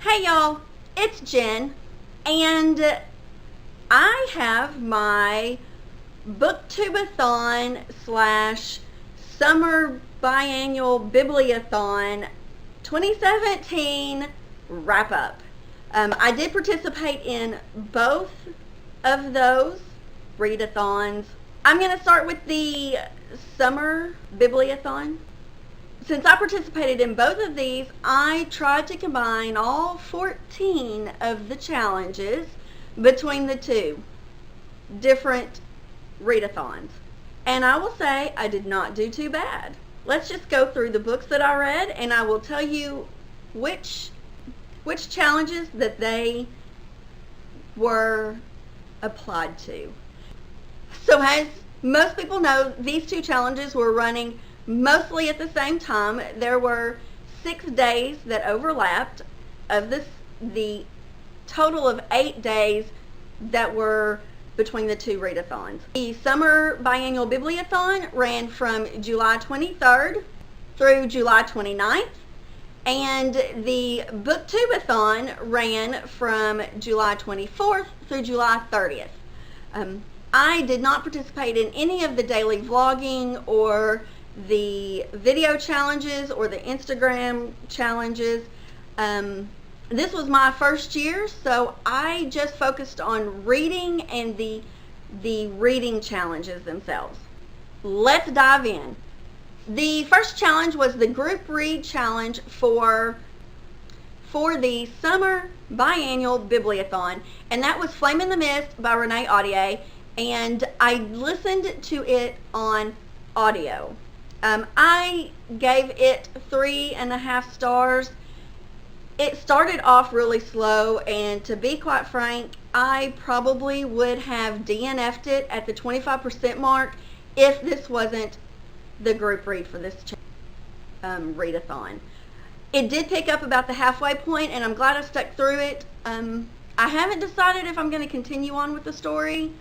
Hey y'all, it's Jen, and I have my Booktube-a-thon slash Summer Biannual Bibliothon 2017 wrap up. I did participate in both of those readathons. I'm going to start with the Summer Bibliothon. Since I participated in both of these, I tried to combine all 14 of the challenges between the two different readathons. And I will say I did not do too bad. Let's just go through the books that I read, and I will tell you which challenges that they were applied to. So as most people know, these two challenges were running mostly at the same time. There were 6 days that overlapped of the total of 8 days that were between the two readathons. The Summer Biannual Bibliothon ran from July 23rd through July 29th, and the Booktube-a-thon ran from July 24th through July 30th. I did not participate in any of the daily vlogging or the video challenges or the Instagram challenges. This was my first year, so I just focused on reading and the reading challenges themselves. Let's dive in. The first challenge was the group read challenge for the Summer Biannual Bibliothon, and that was Flame in the Mist by Renee Audier, and I listened to it on audio. I gave it 3.5 stars. It started off really slow, and to be quite frank, I probably would have DNF'd it at the 25% mark if this wasn't the group read for this readathon. It did pick up about the halfway point, and I'm glad I stuck through it. I haven't decided if I'm going to continue on with the story.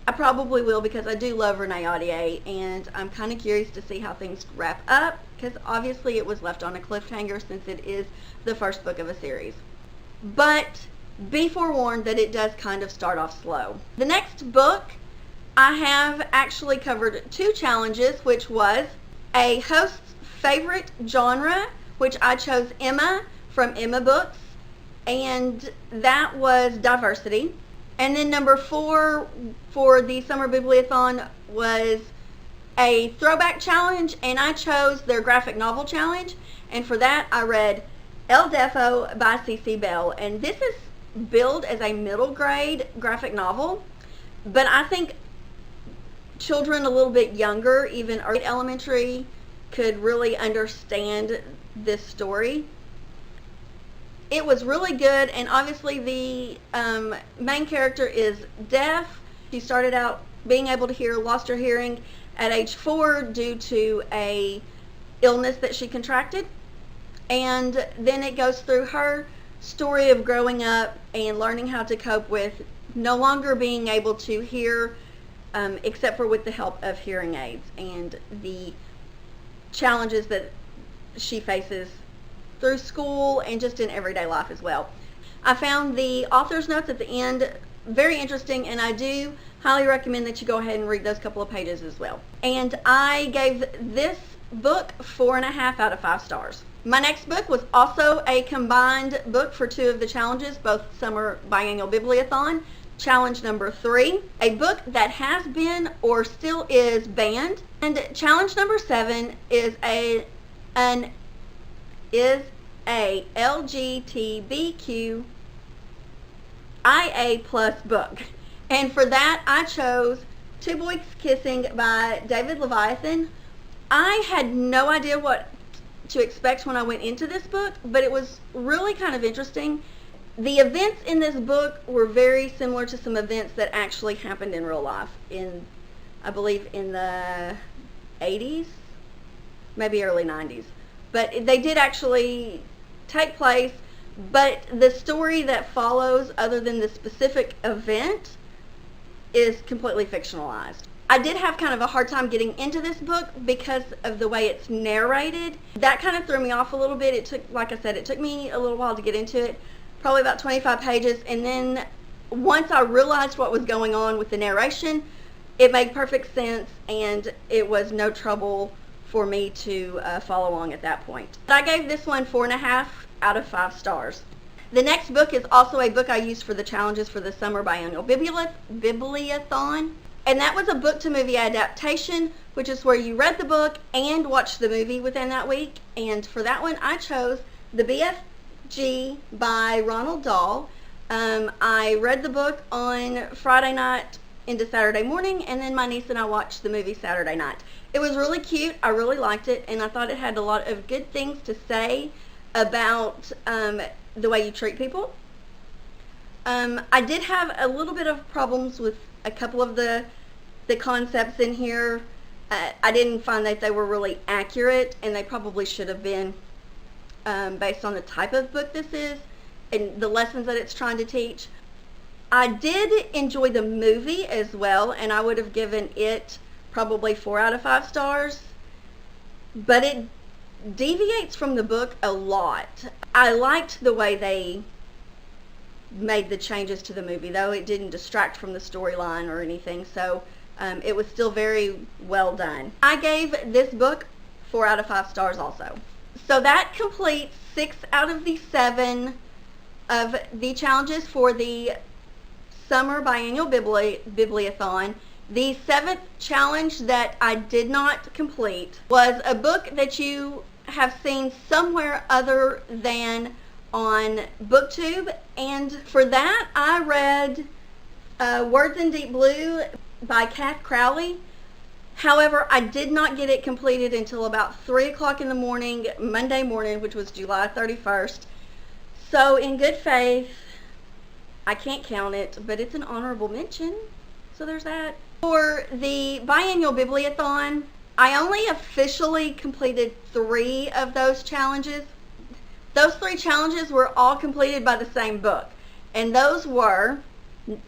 I probably will, because I do love Renee Audier, and I'm kind of curious to see how things wrap up, because obviously it was left on a cliffhanger since it is the first book of a series. But be forewarned that it does kind of start off slow. The next book, I have actually covered 2 challenges, which was a host's favorite genre, which I chose Emma from Emma Books, and that was diversity. And then number 4 for the Summer Bibliothon was a throwback challenge, and I chose their graphic novel challenge, and for that I read El Defo by C.C. Bell, and this is billed as a middle grade graphic novel, but I think children a little bit younger, even early elementary, could really understand this story. It was really good, and obviously the main character is deaf. She started out being able to hear, lost her hearing at age 4 due to a illness that she contracted, and then it goes through her story of growing up and learning how to cope with no longer being able to hear except for with the help of hearing aids, and the challenges that she faces through school and just in everyday life as well. I found the author's notes at the end very interesting, and I do highly recommend that you go ahead and read those couple of pages as well. And I gave this book 4.5 out of 5 stars. My next book was also a combined book for 2 of the challenges, both Summer Biannual Bibliothon. Challenge number 3, a book that has been or still is banned, and challenge number 7 is a LGBTQIA plus book, and for that I chose Two Boys Kissing by David Leviathan. I had no idea what to expect when I went into this book, but it was really kind of interesting. The events in this book were very similar to some events that actually happened in real life in, I believe, in the 80s, maybe early 90s. But they did actually take place, but the story that follows, other than the specific event, is completely fictionalized. I did have kind of a hard time getting into this book because of the way it's narrated. That kind of threw me off a little bit. It took, like I said, it took me a little while to get into it, probably about 25 pages. And then once I realized what was going on with the narration, it made perfect sense, and it was no trouble for me to follow along at that point. I gave this one 4.5 out of 5 stars. The next book is also a book I used for the challenges for the summer biannual Bibliothon. And that was a book-to-movie adaptation, which is where you read the book and watched the movie within that week. And for that one, I chose The BFG by Ronald Dahl. I read the book on Friday night into Saturday morning, and then my niece and I watched the movie Saturday night. It was really cute. I really liked it, and I thought it had a lot of good things to say about the way you treat people. I did have a little bit of problems with a couple of the concepts in here. I didn't find that they were really accurate, and they probably should have been based on the type of book this is and the lessons that it's trying to teach. I did enjoy the movie as well, and I would have given it probably 4 out of 5 stars, but it deviates from the book a lot. I liked the way they made the changes to the movie, though it didn't distract from the storyline or anything, so it was still very well done. I gave this book 4 out of 5 stars also. So that completes 6 out of the 7 of the challenges for the summer biannual Bibliothon. The 7th challenge that I did not complete was a book that you have seen somewhere other than on Booktube, and for that I read Words in Deep Blue by Kath Crowley. However, I did not get it completed until about 3 o'clock in the morning, Monday morning, which was July 31st. So in good faith, I can't count it, but it's an honorable mention, so there's that. For the biannual Bibliothon, I only officially completed 3 of those challenges. Those 3 challenges were all completed by the same book, and those were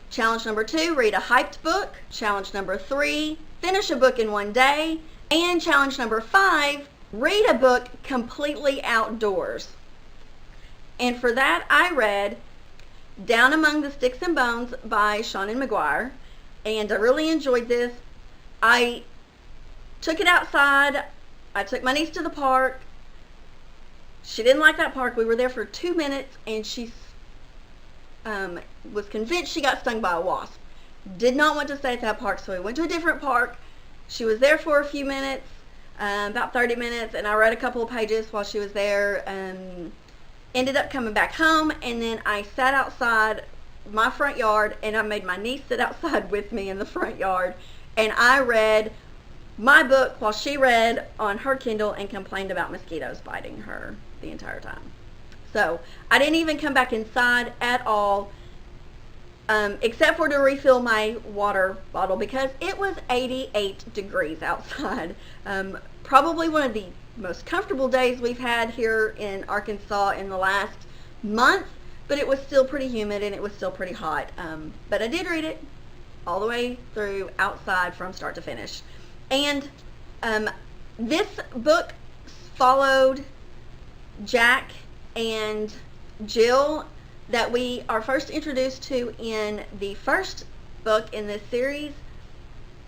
challenge number 2, read a hyped book, challenge number 3, finish a book in 1 day, and challenge number 5, read a book completely outdoors. And for that, I read Down Among the Sticks and Bones by Seanan McGuire, and I really enjoyed this. I took it outside. I took my niece to the park. She didn't like that park. We were there for 2 minutes, and she was convinced she got stung by a wasp. Did not want to stay at that park, so we went to a different park. She was there for a few minutes, about 30 minutes, and I read a couple of pages while she was there. Ended up coming back home, and then I sat outside my front yard, and I made my niece sit outside with me in the front yard, and I read my book while she read on her Kindle and complained about mosquitoes biting her the entire time. So I didn't even come back inside at all, except for to refill my water bottle because it was 88 degrees outside. Probably one of the most comfortable days we've had here in Arkansas in the last month, but it was still pretty humid and it was still pretty hot. But I did read it all the way through outside from start to finish. And this book followed Jack and Jill that we are first introduced to in the first book in this series,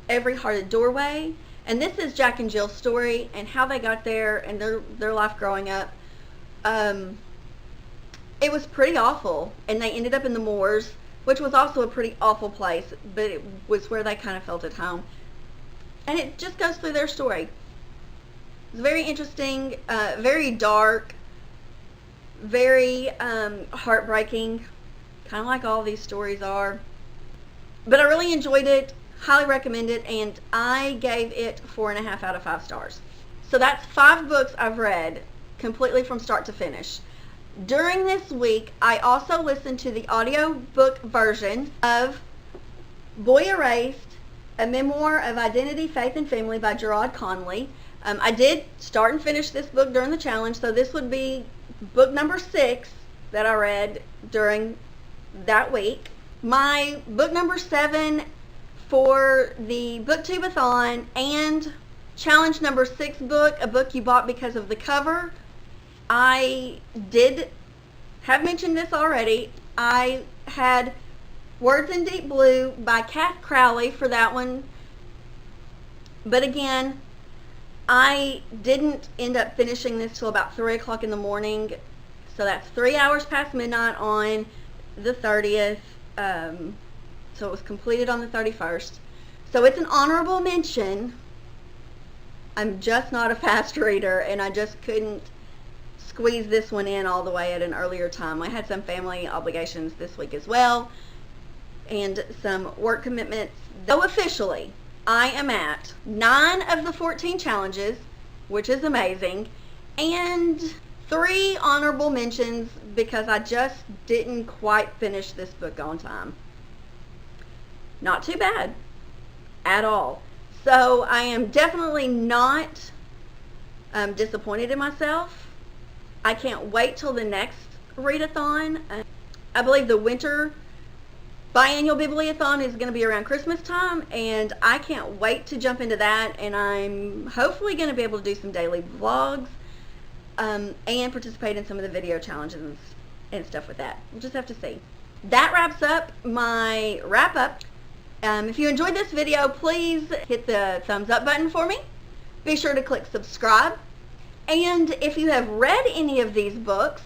Every Hearted Doorway. And this is Jack and Jill's story and how they got there and their life growing up. It was pretty awful, and they ended up in the moors, which was also a pretty awful place, but it was where they kind of felt at home. And it just goes through their story. It's very interesting, very dark, very heartbreaking, kind of like all these stories are. But I really enjoyed it, highly recommend it, and I gave it 4.5 out of 5 stars. So that's 5 books I've read completely from start to finish. During this week, I also listened to the audiobook version of Boy Erased, A Memoir of Identity, Faith, and Family by Gerard Conley. I did start and finish this book during the challenge, so this would be book number 6 that I read during that week. My book number 7 for the Booktube-a-thon and challenge number 6 book, a book you bought because of the cover. I did have mentioned this already. I had Words in Deep Blue by Kat Crowley for that one. But again, I didn't end up finishing this till about 3 o'clock in the morning. So that's 3 hours past midnight on the 30th. So it was completed on the 31st. So it's an honorable mention. I'm just not a fast reader, and I just couldn't squeeze this one in all the way at an earlier time. I had some family obligations this week as well, and some work commitments. Though officially, I am at 9 of the 14 challenges, which is amazing, and 3 honorable mentions because I just didn't quite finish this book on time. Not too bad at all. So I am definitely not disappointed in myself. I can't wait till the next readathon. I believe the winter biannual Bibliothon is going to be around Christmas time, and I can't wait to jump into that, and I'm hopefully going to be able to do some daily vlogs and participate in some of the video challenges and stuff with that. We'll just have to see. That wraps up my wrap-up. If you enjoyed this video, please hit the thumbs up button for me. Be sure to click subscribe. And if you have read any of these books,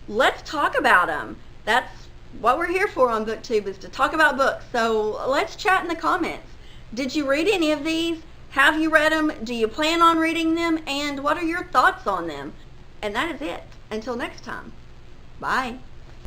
let's talk about them. That's what we're here for on BookTube, is to talk about books. So let's chat in the comments. Did you read any of these? Have you read them? Do you plan on reading them? And what are your thoughts on them? And that is it. Until next time. Bye.